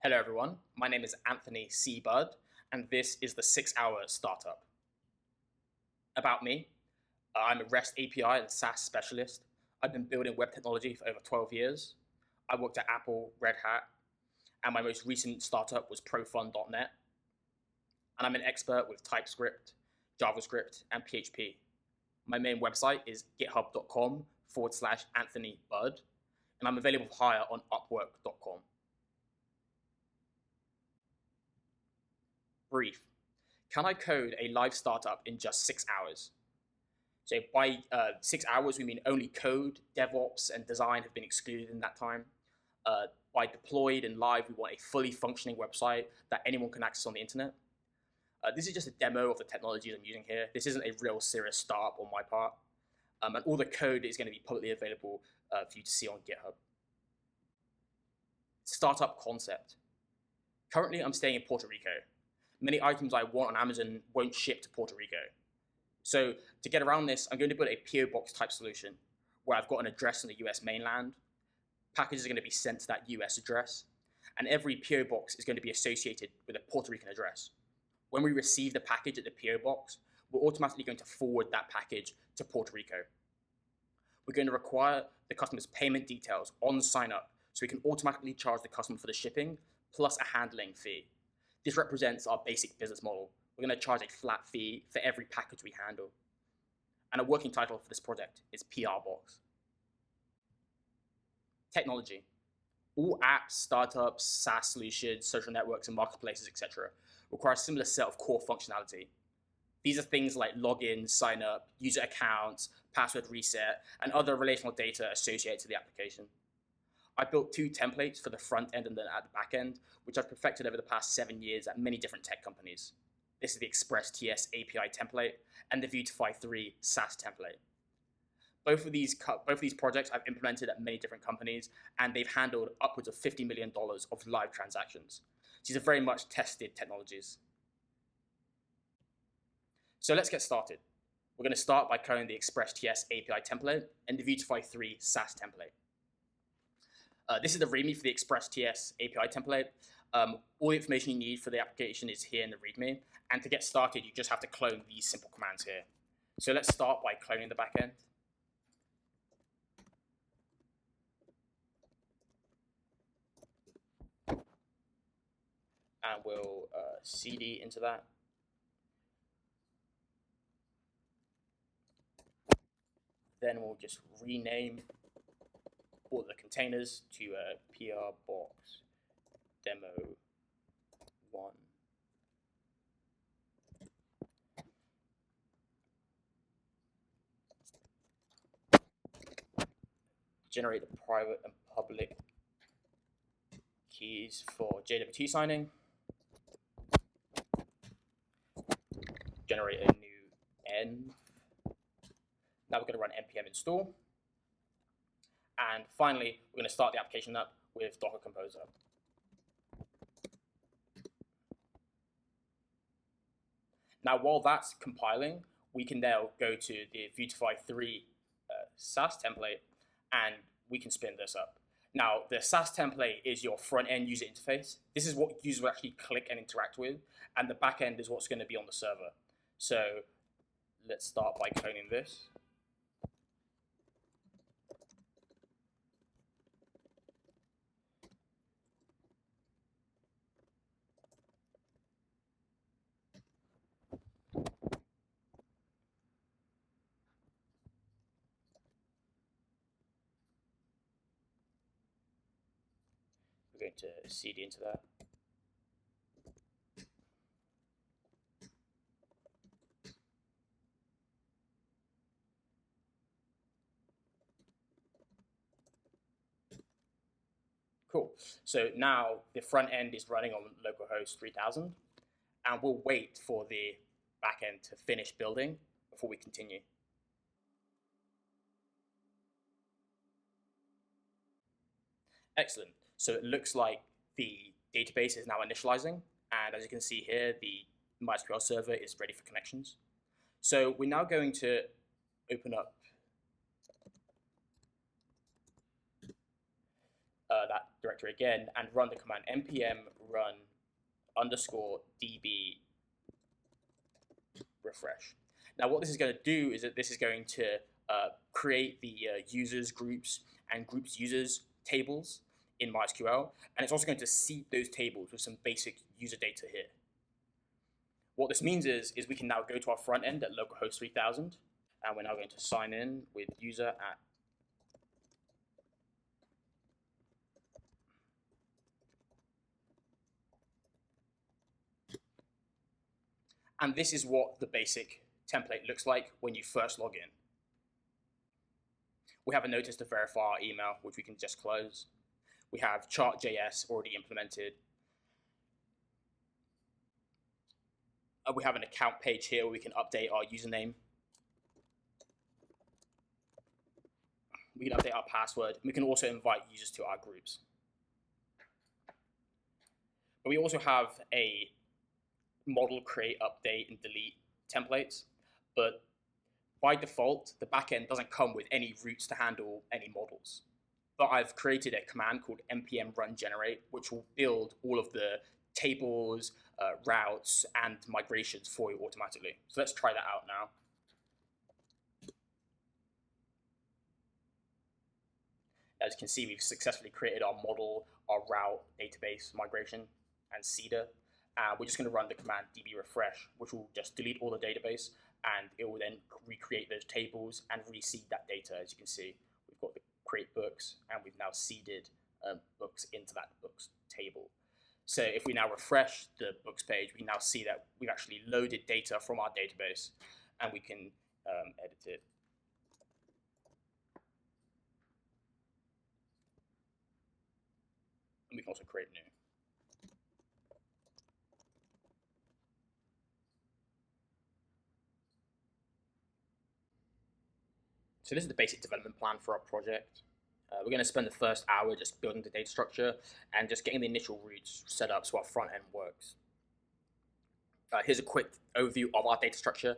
Hello everyone, my name is Anthony C. Budd, and this is the 6-Hour Startup. About me, I'm a REST API and SaaS specialist. I've been building web technology for over 12 years. I worked at Apple, Red Hat, and my most recent startup was profund.net. And I'm an expert with TypeScript, JavaScript, and PHP. My main website is github.com/Anthony Budd, and I'm available for hire on upwork.com. Brief. Can I code a live startup in just 6 hours? So by 6 hours, we mean only code, DevOps, and design have been excluded in that time. By deployed and live, we want a fully functioning website that anyone can access on the internet. This is just a demo of the technologies I'm using here. This isn't a real serious startup on my part. And all the code is going to be publicly available for you to see on GitHub. Startup concept. Currently, I'm staying in Puerto Rico. Many items I want on Amazon won't ship to Puerto Rico. So to get around this, I'm going to build a PO box type solution where I've got an address on the US mainland. Packages are going to be sent to that US address, and every PO box is going to be associated with a Puerto Rican address. When we receive the package at the PO box, we're automatically going to forward that package to Puerto Rico. We're going to require the customer's payment details on sign up so we can automatically charge the customer for the shipping plus a handling fee. This represents our basic business model. We're going to charge a flat fee for every package we handle. And a working title for this project is PR Box. Technology. All apps, startups, SaaS solutions, social networks, and marketplaces, etc. require a similar set of core functionality. These are things like login, sign up, user accounts, password reset, and other relational data associated to the application. I built 2 templates for the front end and then at the back end, which I've perfected over the past 7 years at many different tech companies. This is the Express.ts API template and the Vue3 SaaS template. Both of these projects I've implemented at many different companies, and they've handled upwards of $50 million of live transactions. These are very much tested technologies. So let's get started. We're going to start by coding the Express.ts API template and the Vue3 SaaS template. This is the README for the Express.ts API template. All the information you need for the application is here in the README. And to get started, you just have to clone these simple commands here. So let's start by cloning the backend. And we'll cd into that. Then we'll just rename all the containers to PR box demo 1. Generate the private and public keys for JWT signing. Generate a new env. Now we're going to run npm install. And finally, we're going to start the application up with Docker Composer. Now, while that's compiling, we can now go to the Vue3 SaaS template, and we can spin this up. Now, the SaaS template is your front-end user interface. This is what users will actually click and interact with, and the back-end is what's going to be on the server. So let's start by cloning this. We're going to cd into that. Cool. So now the front end is running on localhost 3000, and we'll wait for the back end to finish building before we continue. Excellent. So it looks like the database is now initializing, and as you can see here, the MySQL server is ready for connections. So we're now going to open up that directory again and run the command npm run underscore db refresh. Now what this is going to do is that this is going to create the users groups and groups users tables in MySQL, and it's also going to seed those tables with some basic user data here. What this means is we can now go to our front end at localhost 3000, and we're now going to sign in with user at and this is what the basic template looks like when you first log in. We have a notice to verify our email, which we can just close. We have chart.js already implemented. We have an account page here where we can update our username. We can update our password. We can also invite users to our groups. But we also have a model create, update, and delete templates. But by default, the backend doesn't come with any routes to handle any models. But I've created a command called npm run generate, which will build all of the tables, routes, and migrations for you automatically. So let's try that out now. As you can see, we've successfully created our model, our route, database migration, and seeder. We're just going to run the command db refresh, which will just delete all the database, and it will then recreate those tables and reseed that data. As you can see, we've got the create books, and we've now seeded books into that books table. So if we now refresh the books page, we can now see that we've actually loaded data from our database, and we can edit it. And we can also create new. So this is the basic development plan for our project. We're going to spend the first hour just building the data structure and just getting the initial routes set up so our front end works. Here's a quick overview of our data structure.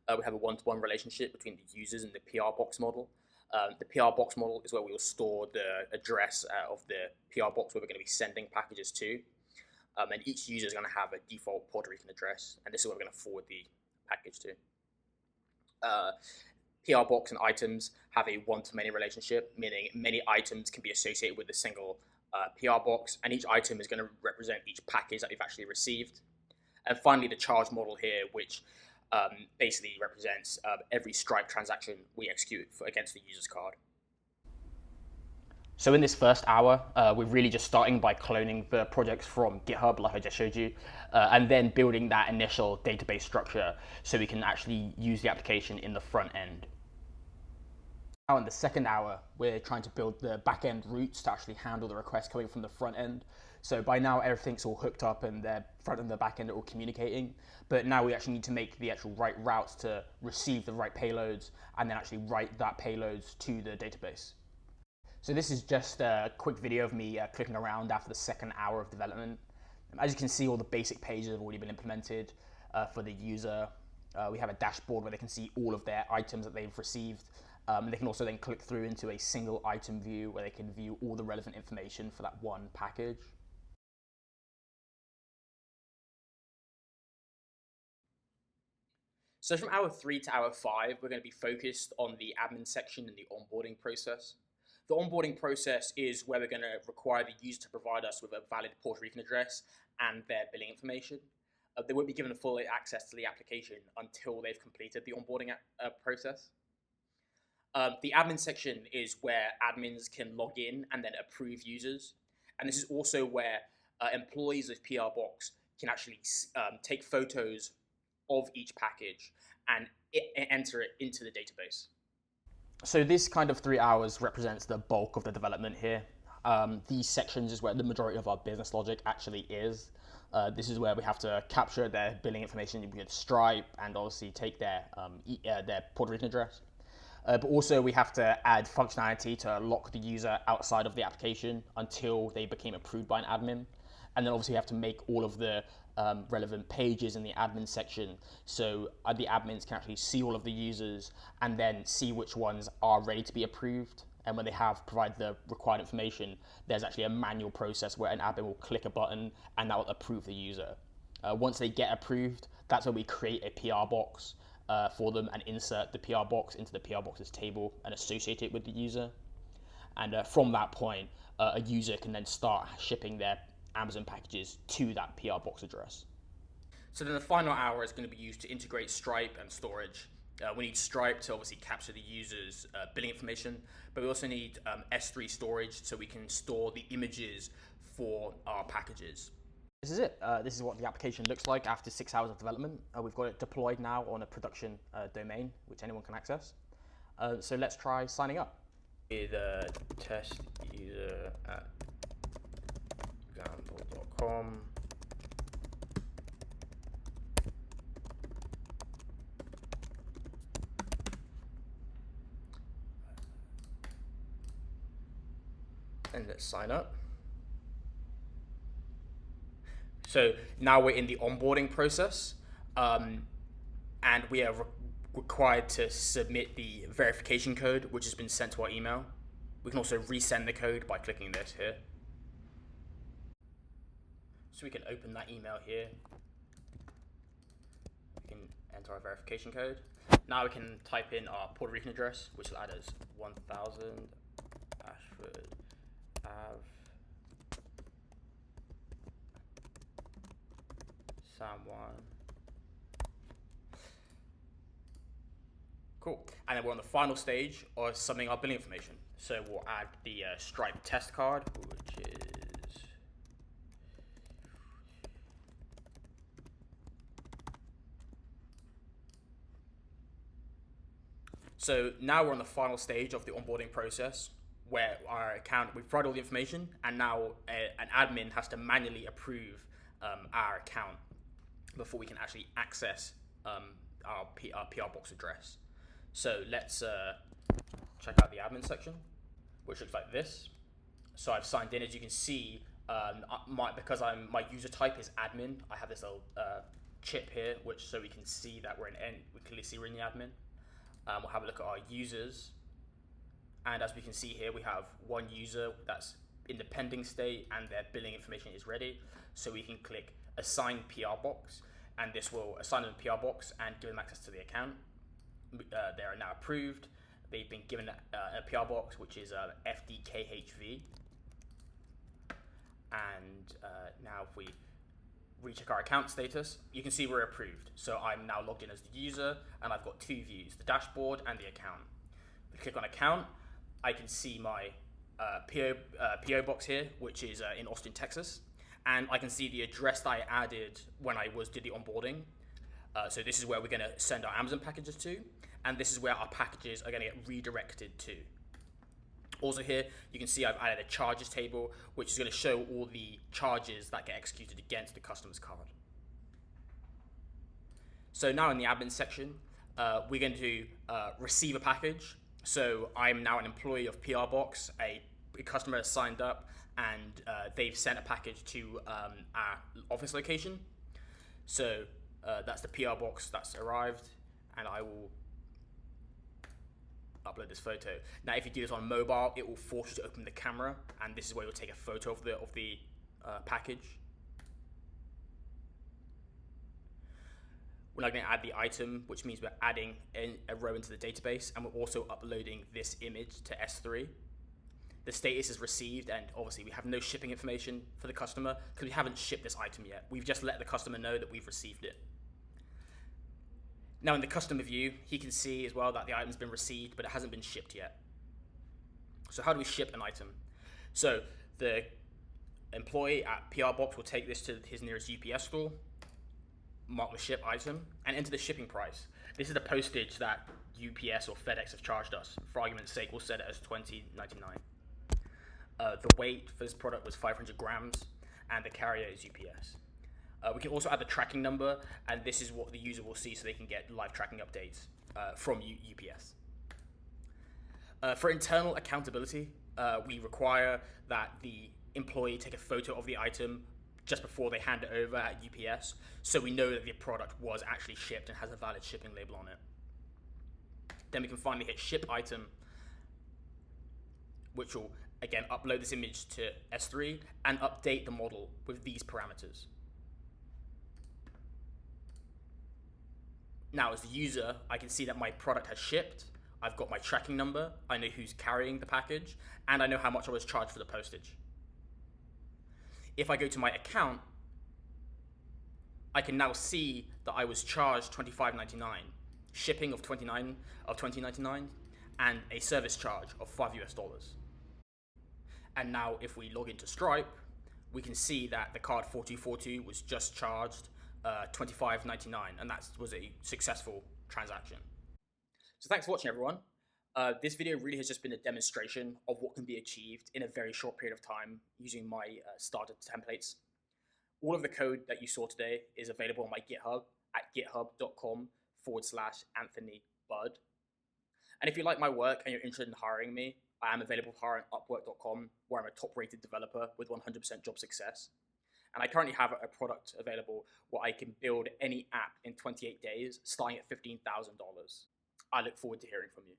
We have a one-to-one relationship between the users and the PR box model. The PR box model is where we will store the address of the PR box where we're going to be sending packages to. And each user is going to have a default Puerto Rican address, and this is where we're going to forward the package to. PR box and items have a one-to-many relationship, meaning many items can be associated with a single PR box, and each item is going to represent each package that we've actually received. And finally, the charge model here, which basically represents every Stripe transaction we execute against the user's card. So in this first hour, we're really just starting by cloning the projects from GitHub, like I just showed you, and then building that initial database structure so we can actually use the application in the front end. Now in the second hour, we're trying to build the backend routes to actually handle the requests coming from the front end. So by now, everything's all hooked up and the front and the back end are all communicating. But now we actually need to make the actual right routes to receive the right payloads and then actually write that payloads to the database. So this is just a quick video of me clicking around after the second hour of development. As you can see, all the basic pages have already been implemented for the user. We have a dashboard where they can see all of their items that they've received. They can also then click through into a single item view where they can view all the relevant information for that one package. So from hour 3 to hour 5, we're going to be focused on the admin section and the onboarding process. The onboarding process is where we're going to require the user to provide us with a valid Puerto Rican address and their billing information. They won't be given full access to the application until they've completed the onboarding process. The admin section is where admins can log in and then approve users. And this is also where employees of PR Box can actually take photos of each package and enter it into the database. So this kind of 3 hours represents the bulk of the development here. These sections is where the majority of our business logic actually is. This is where we have to capture their billing information with Stripe and obviously take their Puerto Rican address. But also we have to add functionality to lock the user outside of the application until they became approved by an admin. And then obviously we have to make all of the relevant pages in the admin section so the admins can actually see all of the users and then see which ones are ready to be approved And when they have provided the required information, there's actually a manual process where an admin will click a button and that will approve the user. Once they get approved, that's when we create a PR box for them and insert the PR box into the PR box's table and associate it with the user. And from that point, a user can then start shipping their Amazon packages to that PR box address. So then the final hour is going to be used to integrate Stripe and storage. We need Stripe to obviously capture the user's billing information, but we also need S3 storage so we can store the images for our packages. This is it. This is what the application looks like after 6 hours of development. We've got it deployed now on a production domain, which anyone can access. So let's try signing up. The test user at example.com. And let's sign up. So now we're in the onboarding process, and we are required to submit the verification code, which has been sent to our email. We can also resend the code by clicking this here. So we can open that email here. We can enter our verification code. Now we can type in our Puerto Rican address, which will add as 1000 Ashford Ave, San Juan. Cool. And then we're on the final stage of submitting our billing information. So we'll add the Stripe test card, which is so now we're on the final stage of the onboarding process where our account, we've provided all the information, and now an admin has to manually approve our account before we can actually access our PR box address. So let's check out the admin section, which looks like this. So I've signed in. As you can see, because my user type is admin, I have this little chip here, which so we can see that we clearly see we're in the admin. We'll have a look at our users. And as we can see here, we have one user that's in the pending state and their billing information is ready. So we can click assign PR box, and this will assign them a PR box and give them access to the account. They are now approved. They've been given a PR box, which is FDKHV. And now if we recheck our account status, you can see we're approved. So I'm now logged in as the user, and I've got two views, the dashboard and the account. If we click on account, I can see my PO box here, which is in Austin, Texas. And I can see the address that I added when I did the onboarding. So this is where we're going to send our Amazon packages to, and this is where our packages are going to get redirected to. Also here, you can see I've added a charges table, which is going to show all the charges that get executed against the customer's card. So now in the admin section, we're going to receive a package. So I'm now an employee of PR Box. A customer has signed up, and they've sent a package to our office location. So that's the PR Box that's arrived, and I will upload this photo. Now, if you do this on mobile, it will force you to open the camera, and this is where you'll take a photo of the package. We're now going to add the item, which means we're adding a row into the database, and we're also uploading this image to S3. The status is received, and obviously we have no shipping information for the customer because we haven't shipped this item yet. We've just let the customer know that we've received it. Now in the customer view, he can see as well that the item's been received, but it hasn't been shipped yet. So how do we ship an item? So the employee at PR Box will take this to his nearest UPS store, mark the ship item, and enter the shipping price. This is the postage that UPS or FedEx have charged us. For argument's sake, we'll set it as $20.99. The weight for this product was 500 grams, and the carrier is UPS. We can also add the tracking number, and this is what the user will see so they can get live tracking updates from UPS. For internal accountability, we require that the employee take a photo of the item just before they hand it over at UPS, so we know that the product was actually shipped and has a valid shipping label on it. Then we can finally hit ship item, which will, again, upload this image to S3 and update the model with these parameters. Now, as the user, I can see that my product has shipped. I've got my tracking number. I know who's carrying the package, and I know how much I was charged for the postage. If I go to my account, I can now see that I was charged $25.99, shipping of $20.99, and a service charge of $5 US. And now if we log into Stripe, we can see that the card 4242 was just charged $25.99, and that was a successful transaction. So thanks for watching, everyone. This video really has just been a demonstration of what can be achieved in a very short period of time using my starter templates. All of the code that you saw today is available on my GitHub at github.com/Anthony Budd. And if you like my work and you're interested in hiring me, I am available for hire on Upwork.com, where I'm a top-rated developer with 100% job success. And I currently have a product available where I can build any app in 28 days, starting at $15,000. I look forward to hearing from you.